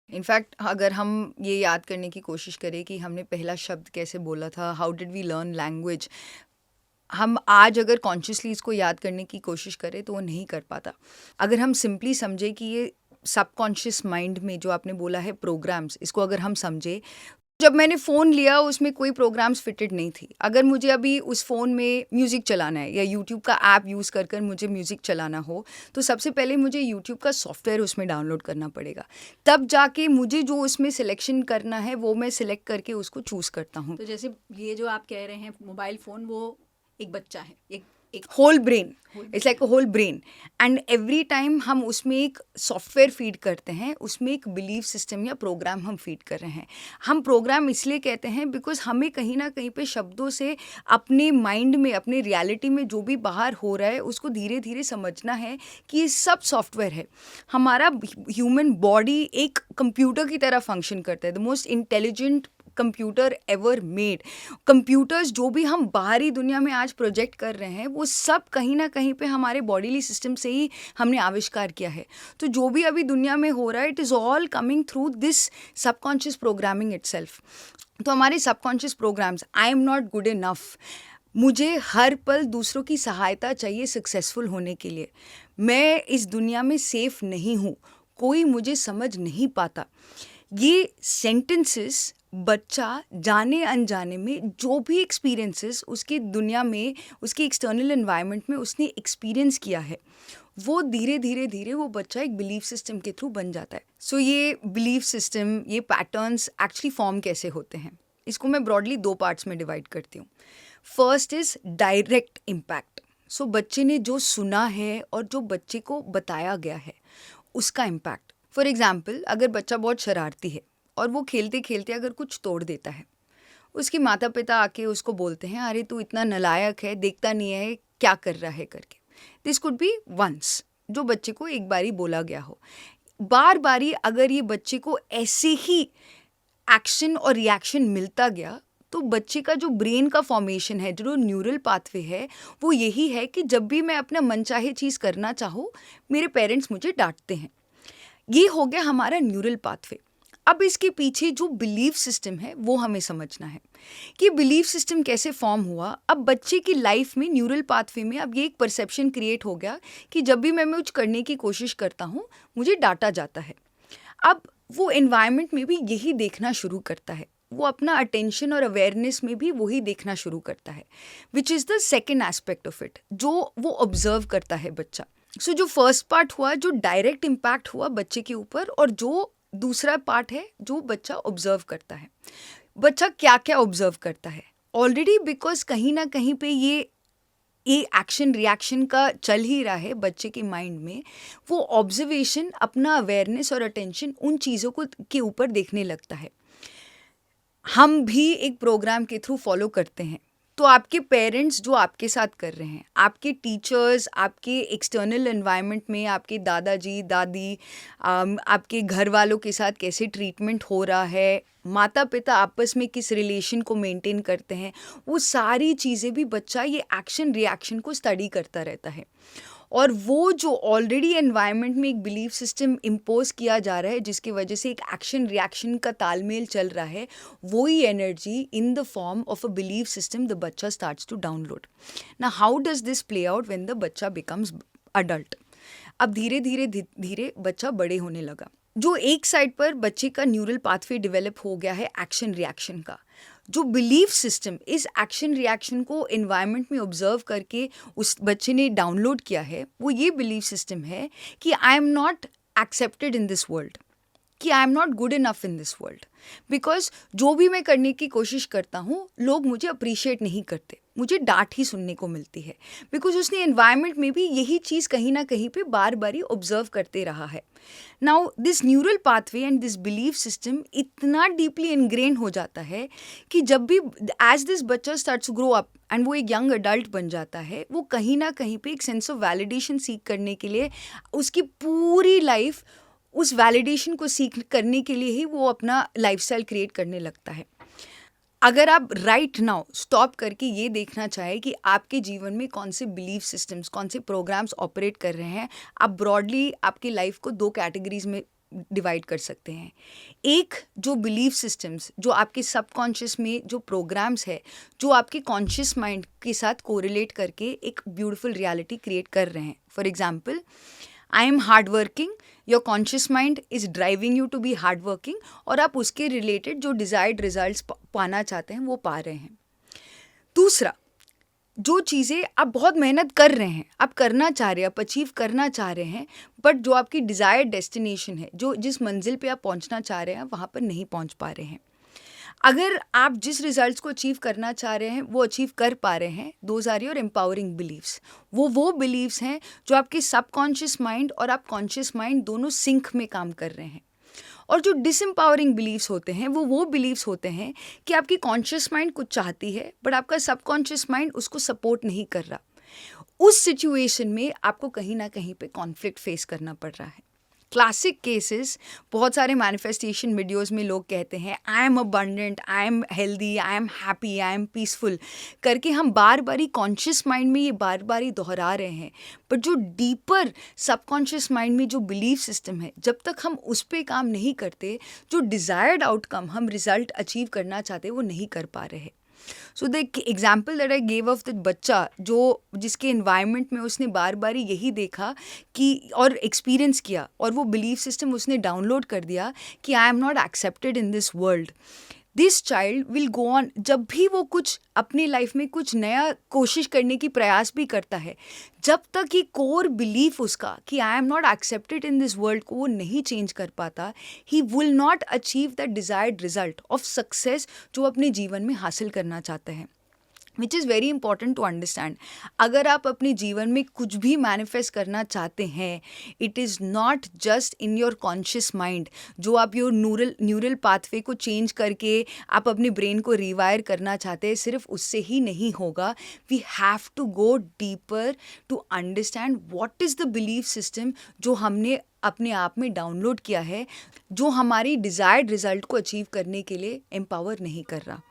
In fact अगर हम ये याद करने की कोशिश करें कि हमने पहला शब्द कैसे बोला था, how did we learn language, हम आज अगर कॉन्शियसली इसको याद करने की कोशिश करें तो वो नहीं कर पाता। अगर हम सिंपली समझे कि ये सबकॉन्शियस माइंड में जो आपने बोला है प्रोग्राम्स, इसको अगर हम समझे, जब मैंने फ़ोन लिया उसमें कोई प्रोग्राम्स फिटेड नहीं थी। अगर मुझे अभी उस फ़ोन में म्यूज़िक चलाना है या यूट्यूब का ऐप यूज़ कर कर मुझे म्यूज़िक चलाना हो, तो सबसे पहले मुझे यूट्यूब का सॉफ्टवेयर उसमें डाउनलोड करना पड़ेगा। तब जाके मुझे जो उसमें सिलेक्शन करना है वो मैं सिलेक्ट करके उसको चूज़ करता हूँ। तो जैसे ये जो आप कह रहे हैं मोबाइल फ़ोन, वो एक बच्चा है, एक whole brain, it's like a whole brain, and every time हम उसमें एक सॉफ्टवेयर फीड करते हैं, उसमें एक बिलीफ सिस्टम या प्रोग्राम हम फीड कर रहे हैं। हम प्रोग्राम इसलिए कहते हैं बिकॉज हमें कहीं ना कहीं पे शब्दों से अपने माइंड में, अपने रियलिटी में जो भी बाहर हो रहा है उसको धीरे धीरे समझना है कि ये सब सॉफ्टवेयर है। हमारा ह्यूमन बॉडी एक कंप्यूटर की तरह फंक्शन करता है, the most intelligent computer ever made. Computers जो भी हम बाहरी दुनिया में आज प्रोजेक्ट कर रहे हैं वो सब कहीं ना कहीं पे हमारे बॉडीली सिस्टम से ही हमने आविष्कार किया है। तो जो भी अभी दुनिया में हो रहा है, it is all coming through this subconscious programming itself. तो हमारे subconscious programs, I am not good enough, मुझे हर पल दूसरों की सहायता चाहिए सक्सेसफुल होने के लिए, मैं इस दुनिया में सेफ नहीं हूँ, कोई मुझे समझ नहीं पाता, ये सेंटेंसेस बच्चा जाने अनजाने में जो भी एक्सपीरियंसेस उसकी दुनिया में, उसकी एक्सटर्नल एनवायरनमेंट में उसने एक्सपीरियंस किया है, वो धीरे धीरे धीरे वो बच्चा एक बिलीफ सिस्टम के थ्रू बन जाता है। सो ये बिलीफ सिस्टम, ये पैटर्न्स एक्चुअली फॉर्म कैसे होते हैं, इसको मैं ब्रॉडली 2 पार्ट्स में डिवाइड करती हूँ। First is direct impact. So बच्चे ने जो सुना है और जो बच्चे को बताया गया है उसका इम्पैक्ट। फॉर एग्जाम्पल, अगर बच्चा बहुत शरारती है और वो खेलते खेलते अगर कुछ तोड़ देता है, उसके माता पिता आके उसको बोलते हैं, अरे तू इतना नालायक है, देखता नहीं है क्या कर रहा है करके। दिस कुड बी वंस, जो बच्चे को एक बारी बोला गया हो। बार बारी अगर ये बच्चे को ऐसे ही एक्शन और रिएक्शन मिलता गया तो बच्चे का जो ब्रेन का फॉर्मेशन है, जो न्यूरल पाथवे है, वो यही है कि जब भी मैं अपना मनचाहे चीज़ करना चाहूँ मेरे पेरेंट्स मुझे डांटते हैं। ये हो गया हमारा न्यूरल पाथवे। अब इसके पीछे जो बिलीफ सिस्टम है वो हमें समझना है कि बिलीफ सिस्टम कैसे फॉर्म हुआ। अब बच्चे की लाइफ में न्यूरल पाथवे में अब ये एक परसेप्शन क्रिएट हो गया कि जब भी मैं कुछ करने की कोशिश करता हूँ मुझे डांटा जाता है। अब वो एनवायरनमेंट में भी यही देखना शुरू करता है, वो अपना अटेंशन और अवेयरनेस में भी वही देखना शुरू करता है, which is the second aspect of it, जो वो ऑब्जर्व करता है बच्चा। सो जो फर्स्ट पार्ट हुआ, जो डायरेक्ट इम्पैक्ट हुआ बच्चे के ऊपर, और जो दूसरा पार्ट है जो बच्चा ऑब्जर्व करता है। बच्चा क्या क्या ऑब्जर्व करता है ऑलरेडी, बिकॉज कहीं ना कहीं पे ये एक्शन रिएक्शन का चल ही रहा है बच्चे के माइंड में, वो ऑब्जर्वेशन, अपना अवेयरनेस और अटेंशन उन चीज़ों को के ऊपर देखने लगता है। हम भी एक प्रोग्राम के थ्रू फॉलो करते हैं। तो आपके पेरेंट्स जो आपके साथ कर रहे हैं, आपके टीचर्स, आपके एक्सटर्नल एनवायरनमेंट में आपके दादाजी दादी, आपके घर वालों के साथ कैसे ट्रीटमेंट हो रहा है, माता पिता आपस में किस रिलेशन को मेंटेन करते हैं, वो सारी चीज़ें भी बच्चा ये एक्शन रिएक्शन को स्टडी करता रहता है। और वो जो ऑलरेडी एनवायरनमेंट में एक बिलीफ सिस्टम इम्पोज किया जा रहा है जिसकी वजह से एक एक्शन रिएक्शन का तालमेल चल रहा है, वही energy in the form of a belief system the बच्चा स्टार्ट्स टू डाउनलोड। ना how does this play out when the बच्चा बिकम्स अडल्ट? अब धीरे धीरे धीरे बच्चा बड़े होने लगा। जो एक साइड पर बच्चे का न्यूरल पाथवे डेवलप हो गया है एक्शन रिएक्शन का, जो बिलीफ सिस्टम इस एक्शन रिएक्शन को एनवायरनमेंट में ऑब्जर्व करके उस बच्चे ने डाउनलोड किया है, वो ये बिलीफ सिस्टम है कि I am not accepted in this world, कि I am not good enough in this world, because जो भी मैं करने की कोशिश करता हूँ लोग मुझे अप्रिशिएट नहीं करते, मुझे डांट ही सुनने को मिलती है, बिकॉज उसने एनवायरनमेंट में भी यही चीज़ कहीं ना कहीं पे बार बार ही ऑब्जर्व करते रहा है। Now this neural pathway and this belief system इतना डीपली इनग्रेन हो जाता है कि जब भी एज दिस बच्चा starts to grow up and वो एक यंग अडल्ट बन जाता है, वो कहीं ना कहीं पे एक सेंस ऑफ वैलिडेशन सीख करने के लिए उसकी पूरी लाइफ उस वैलिडेशन को सीख करने के लिए ही वो अपना लाइफस्टाइल क्रिएट करने लगता है। अगर आप राइट नाउ स्टॉप करके ये देखना चाहें कि आपके जीवन में कौन से बिलीफ सिस्टम्स, कौन से प्रोग्राम्स ऑपरेट कर रहे हैं, आप ब्रॉडली आपकी लाइफ को 2 कैटेगरीज में डिवाइड कर सकते हैं। एक जो बिलीफ सिस्टम्स जो आपके सबकॉन्शियस में जो प्रोग्राम्स है जो आपके कॉन्शियस माइंड के साथ कोरिलेट करके एक ब्यूटीफुल रियलिटी क्रिएट कर रहे हैं। For example, I am hard working, your conscious mind is driving you to be hard working, और आप उसके रिलेटेड जो डिजायर्ड रिजल्ट्स पाना चाहते हैं वो पा रहे हैं। दूसरा, जो चीज़ें आप बहुत मेहनत कर रहे हैं, आप करना चाह रहे हैं, आप अचीव करना चाह रहे हैं, बट जो आपकी डिज़ायर्ड डेस्टिनेशन है, जो जिस मंजिल पे आप पहुंचना चाह रहे हैं, वहाँ पर नहीं पहुंच पा रहे हैं। अगर आप जिस रिजल्ट्स को अचीव करना चाह रहे हैं वो अचीव कर पा रहे हैं, those are your empowering believes. वो बिलीव्स हैं जो आपके सबकॉन्शियस माइंड और आप कॉन्शियस माइंड दोनों सिंक में काम कर रहे हैं। और जो डिसएम्पावरिंग बिलीव्स होते हैं वो बिलीव्स होते हैं कि आपकी कॉन्शियस माइंड कुछ चाहती है बट आपका सबकॉन्शियस माइंड उसको सपोर्ट नहीं कर रहा। उस सिचुएशन में आपको कहीं ना कहीं पे कॉन्फ्लिक्ट फेस करना पड़ रहा है। क्लासिक केसेस, बहुत सारे मैनिफेस्टेशन वीडियोस में लोग कहते हैं I am abundant, I am healthy, I am happy, I am peaceful करके हम बार बार ही कॉन्शियस माइंड में ये बार बार ही दोहरा रहे हैं। बट जो डीपर सबकॉन्शियस माइंड में जो बिलीफ सिस्टम है, जब तक हम उस पर काम नहीं करते, जो डिज़ायर्ड आउटकम हम रिजल्ट अचीव करना चाहते वो नहीं कर पा रहे हैं। So the example that I gave of that बच्चा जो जिसके इन्वायरमेंट में उसने बार बार यही देखा कि और एक्सपीरियंस किया और वो बिलीफ सिस्टम उसने डाउनलोड कर दिया कि I am not accepted in this world. This child will go on, जब भी वो कुछ अपनी लाइफ में कुछ नया कोशिश करने की प्रयास भी करता है, जब तक ये कोर बिलीफ उसका कि I am not accepted in this world को वो नहीं चेंज कर पाता, he will not achieve that desired result of success जो अपने जीवन में हासिल करना चाहते हैं। Which is very important to understand. अगर आप अपने जीवन में कुछ भी मैनिफेस्ट करना चाहते हैं, it is not just in your conscious mind, जो आप योर न्यूरल पाथवे को चेंज करके आप अपने ब्रेन को रिवायर करना चाहते हैं, सिर्फ उससे ही नहीं होगा। We have to go deeper to understand what is the belief system जो हमने अपने आप में डाउनलोड किया है, जो हमारी डिज़ायर्ड रिजल्ट को अचीव करने के लिए एम्पावर नहीं कर रहा।